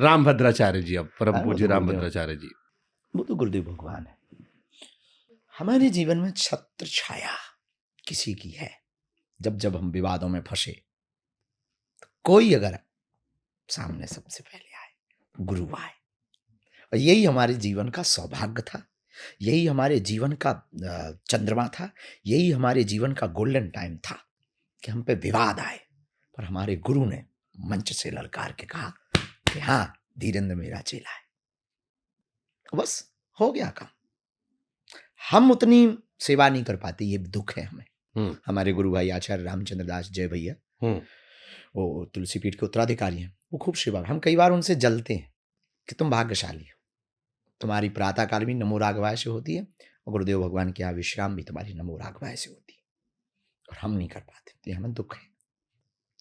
राम भद्राचार्य जी, अब परम हाँ, वो पूज्य तो राम गुरुदेव, भद्राचार्य जी। वो तो गुरुदेव भगवान है। हमारे जीवन में छत्र छाया किसी की है। जब जब हम विवादों में फंसे, कोई अगर सामने सबसे पहले आए, गुरु आए। और यही हमारे जीवन का सौभाग्य था, यही हमारे जीवन का चंद्रमा था, यही हमारे जीवन का गोल्डन टाइम था कि हम पे विवाद आए, पर हमारे गुरु ने मंच से ललकार के कहा कि हाँ, धीरेन्द्र मेरा चेला है। बस हो गया काम। हम उतनी सेवा नहीं कर पाते, ये दुख है हमें। हमारे गुरु भाई आचार्य रामचंद्र दास जय भैया, वो तुलसी पीठ के उत्तराधिकारी हैं, वो खूब सेवा, हम कई बार उनसे जलते हैं कि तुम भाग्यशाली हो, तुम्हारी प्रातःकाल भी नमो राघवाय से होती है, और गुरुदेव भगवान के यहाँ विश्राम भी तुम्हारी नमो राघवाय से होती है, और हम नहीं कर पाते। तो ये हमें दुख है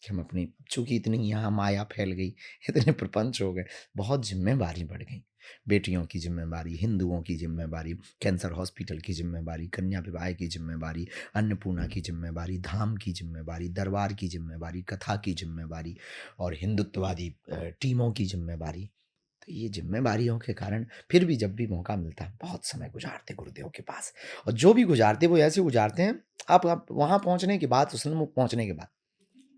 कि हम अपनी, चूंकि इतनी यहाँ माया फैल गई, इतने प्रपंच हो गए, बहुत जिम्मेवारी बढ़ गई। बेटियों की जिम्मेवारी, हिंदुओं की जिम्मेवारी, कैंसर हॉस्पिटल की जिम्मेवारी, कन्या विवाह की जिम्मेवारी, अन्नपूर्णा की जिम्मेवारी, धाम की जिम्मेवारी, दरबार की जिम्मेवारी, कथा की जिम्मेवारी, और हिंदुत्ववादी टीमों की जिम्मेवारी। तो ये जिम्मेवारियों के कारण फिर भी जब भी मौका मिलता है बहुत समय गुजारते गुरुदेव के पास, और जो भी गुजारते वो ऐसे गुजारते हैं, आप वहाँ पहुँचने के बाद, उस सन्मुख पहुँचने के बाद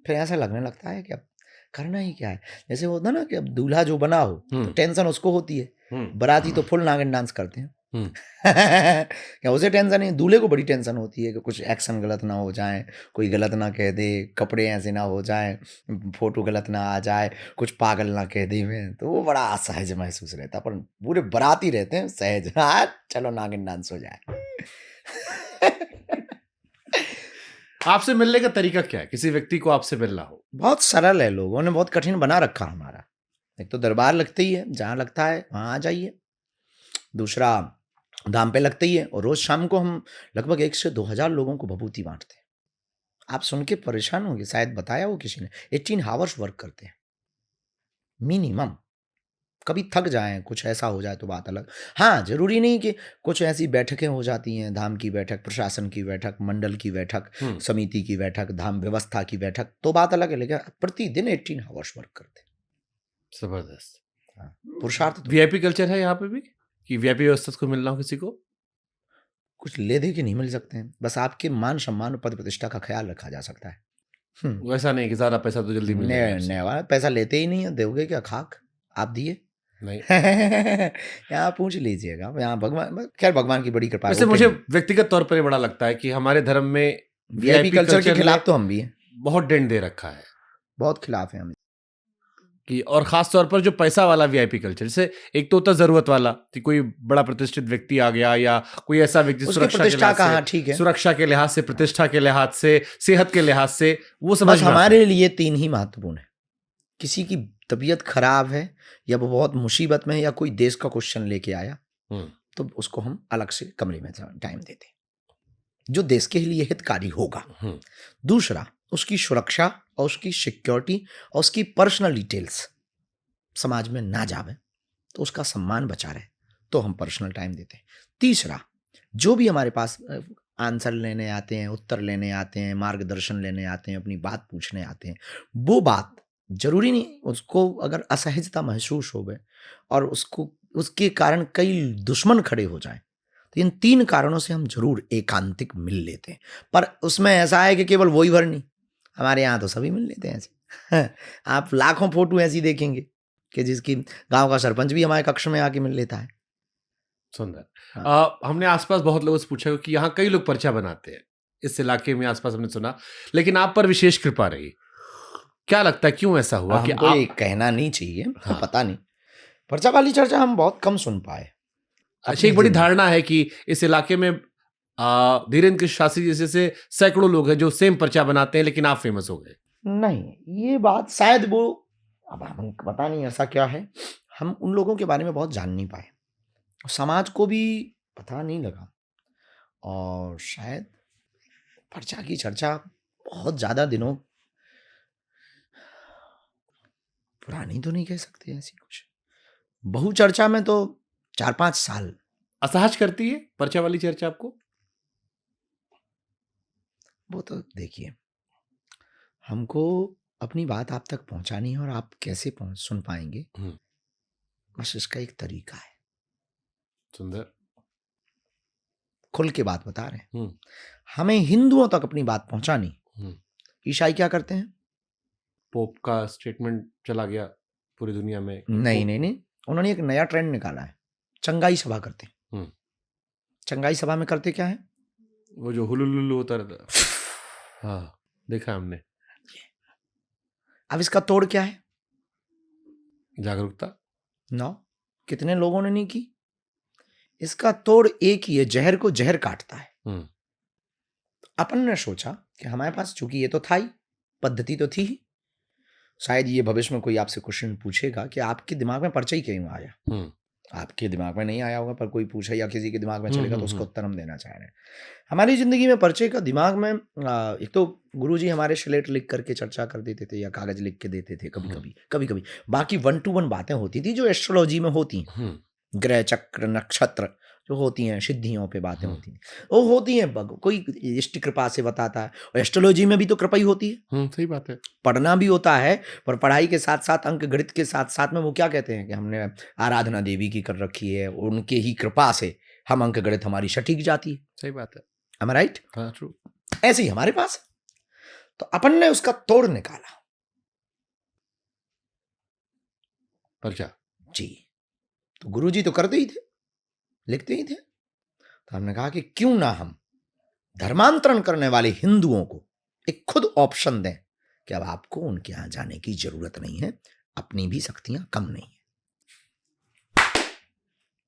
फिर ऐसा लगने लगता है कि अब करना ही क्या है। जैसे होता ना कि अब दूल्हा जो बना हो तो टेंशन उसको होती है, बाराती तो फुल नागिन डांस करते हैं। क्या उसे टेंशन नहीं, दूल्हे को बड़ी टेंशन होती है कि कुछ एक्शन गलत ना हो जाए, कोई गलत ना कह दे, कपड़े ऐसे ना हो जाए, फोटो गलत ना आ जाए, कुछ पागल ना कह दे में, तो वो बड़ा असहज महसूस रहता है। पर पूरे बाराती रहते हैं सहज, हाँ चलो नागिन डांस हो जाए। आपसे मिलने का तरीका क्या है, किसी व्यक्ति को आपसे मिलना हो? बहुत सरल है, लोगों ने बहुत कठिन बना रखा हमारा। एक तो दरबार लगते ही है, जहाँ लगता है वहाँ आ जाइए। दूसरा दाम पे लगते ही है, और रोज शाम को हम लगभग 1 से 2,000 लोगों को भभूति बांटते हैं। आप सुन के परेशान होंगे, शायद बताया हो किसी ने, 18 आवर्स वर्क करते हैं मिनिमम। कभी थक जाएं, कुछ ऐसा हो जाए तो बात अलग। हाँ, जरूरी नहीं कि कुछ ऐसी बैठकें हो जाती हैं, धाम की बैठक, प्रशासन की बैठक, मंडल की बैठक, समिति की बैठक, धाम व्यवस्था की बैठक, तो बात अलग है, लेकिन प्रतिदिन 18 आवर्स वर्क करते हैं। जबरदस्त। हाँ, पुरुषार्थ तो वीआईपी कल्चर है यहाँ पे भी, कि वीआईपी व्यवस्था को मिलना हो किसी को? कुछ ले दे के नहीं मिल सकते हैं, बस आपके मान सम्मान और पद प्रतिष्ठा का ख्याल रखा जा सकता है। वैसा नहीं कि ज्यादा पैसा तो जल्दी मिल जाएगा आपसे। पैसा लेते ही नहीं है, दोगे क्या खाक? आप दिए? नहीं। यहाँ पूछ लीजिएगा, यहाँ भगवान, खैर भगवान की बड़ी कृपा है, वैसे वो मुझे कहीं व्यक्तिगत तौर पर ये बड़ा लगता है कि हमारे धर्म में वीआईपी वीआईपी कल्चर के कल्चर ने खिलाफ तो हम भी हैं, बहुत डेंट दे रखा है, बहुत खिलाफ है हम। कि और खास तौर पर जो पैसा वाला वीआईपी कल्चर, जैसे एक तो होता जरूरत वाला कि कोई बड़ा प्रतिष्ठित व्यक्ति आ गया, या कोई ऐसा व्यक्ति उसकी सुरक्षा के प्रतिष्ठा लिहाज कहाँ, से, ठीक है, सुरक्षा के लिहाज से, प्रतिष्ठा के लिहाज से, सेहत के लिहाज से, वो समझ बस में आता है। हमारे लिए 3 ही महत्वपूर्ण है। किसी की तबीयत खराब है, या वो बहुत मुसीबत में है, या कोई देश का क्वेश्चन लेके आया, तो उसको हम अलग से कमरे में टाइम देते हैं, जो देश के लिए हितकारी होगा। दूसरा, उसकी सुरक्षा और उसकी सिक्योरिटी और उसकी पर्सनल डिटेल्स समाज में ना जावे, तो उसका सम्मान बचा रहे, तो हम पर्सनल टाइम देते हैं। तीसरा, जो भी हमारे पास आंसर लेने आते हैं, उत्तर लेने आते हैं, मार्गदर्शन लेने आते हैं, अपनी बात पूछने आते हैं, वो बात जरूरी नहीं उसको अगर असहजता महसूस हो गए और उसको उसके कारण कई दुश्मन खड़े हो जाएं, तो इन 3 कारणों से हम जरूर एकांतिक मिल लेते हैं। पर उसमें ऐसा है कि केवल वही भर नहीं, हमारे यहाँ तो सभी मिल लेते हैं ऐसे। आप लाखों फोटो ऐसी देखेंगे कि जिसकी गांव का सरपंच भी हमारे कक्ष में आके मिल लेता है। सुंदर। हमने आसपास बहुत लोगों से पूछा कि यहाँ कई लोग पर्चा बनाते हैं, इस इलाके में आसपास हमने सुना, लेकिन आप पर विशेष कृपा रही। क्या लगता है क्यों ऐसा हुआ कि हमको ये आप? कहना नहीं चाहिए, हाँ। पता नहीं, पर्चा वाली चर्चा हम बहुत कम सुन पाए। अच्छा, एक बड़ी धारणा है कि इस इलाके में धीरेन्द्र कृष्ण शास्त्री जैसे से सैकड़ों लोग हैं जो सेम पर्चा बनाते हैं, लेकिन आप फेमस हो गए। नहीं, ये बात शायद वो, अब हम पता नहीं ऐसा क्या है, हम उन लोगों के बारे में बहुत जान नहीं पाए, समाज को भी पता नहीं लगा, और शायद पर्चा की चर्चा बहुत ज्यादा दिनों पुरानी तो नहीं कह सकते, ऐसी कुछ बहु चर्चा में तो 4-5 साल। असहज करती है पर्चा वाली चर्चा आपको? वो तो देखिए, हमको अपनी बात आप तक पहुंचानी है, और आप कैसे सुन पाएंगे बस इसका एक तरीका है, सुंदर। खुल के बात बता रहे हैं। हम्म हमें हिंदुओं तक अपनी बात पहुंचानी। हम्म। ईसाई क्या करते हैं? पोप का स्टेटमेंट चला गया पूरी दुनिया में कि नहीं नहीं नहीं, उन्होंने एक नया ट्रेंड निकाला है, चंगाई सभा करते हैं। हम्म। चंगाई सभा में करते क्या है? वो जो हुलुलुलु होता रहता, हाँ देखा हमने। अब इसका तोड़ क्या है? जागरूकता। नो, कितने लोगों ने नहीं की। इसका तोड़ एक ही है, जहर को जहर काटता है। हम्म अपन ने सोचा कि हमारे पास, चूंकि ये तो था ही, पद्धति तो थी ही, शायद ये भविष्य में कोई आपसे क्वेश्चन पूछेगा कि आपके दिमाग में पर्चा ही क्यों आया। हम्म आपके दिमाग में नहीं आया होगा, पर कोई पूछे या किसी के दिमाग में हम्म, चलेगा तो हम्म, उसका उत्तर हम देना चाह रहे हैं। हमारी जिंदगी में पर्चे का दिमाग में एक तो गुरुजी हमारे स्लेट लिख करके चर्चा कर देते थे या कागज लिख के देते थे, कभी कभी बाकी 1 to 1 बातें होती थी जो एस्ट्रोलॉजी में होती हैं, हम्म ग्रह चक्र नक्षत्र जो होती हैं, सिद्धियों पे बातें हम्म होती हैं, वो होती हैं। कोई इष्ट कृपा से बताता है, और एस्ट्रोलॉजी में भी तो कृपा ही होती है। सही बात है। पढ़ना भी होता है, पर पढ़ाई के साथ साथ अंक गणित के साथ साथ में वो क्या कहते हैं कि हमने आराधना देवी की कर रखी है, उनके ही कृपा से हम अंक गणित हमारी सटीक जाती है। सही बात है। Am I right? हाँ ट्रू। ऐसे ही हमारे पास है। तो अपन ने उसका तोड़ निकाला। पर्चा। जी, तो गुरुजी तो करते ही थे, लिखते ही थे। तो हमने कहा कि क्यों ना हम धर्मांतरण करने वाले हिंदुओं को एक खुद ऑप्शन दें कि अब आपको उनके यहां जाने की जरूरत नहीं है, अपनी भी शक्तियां कम नहीं।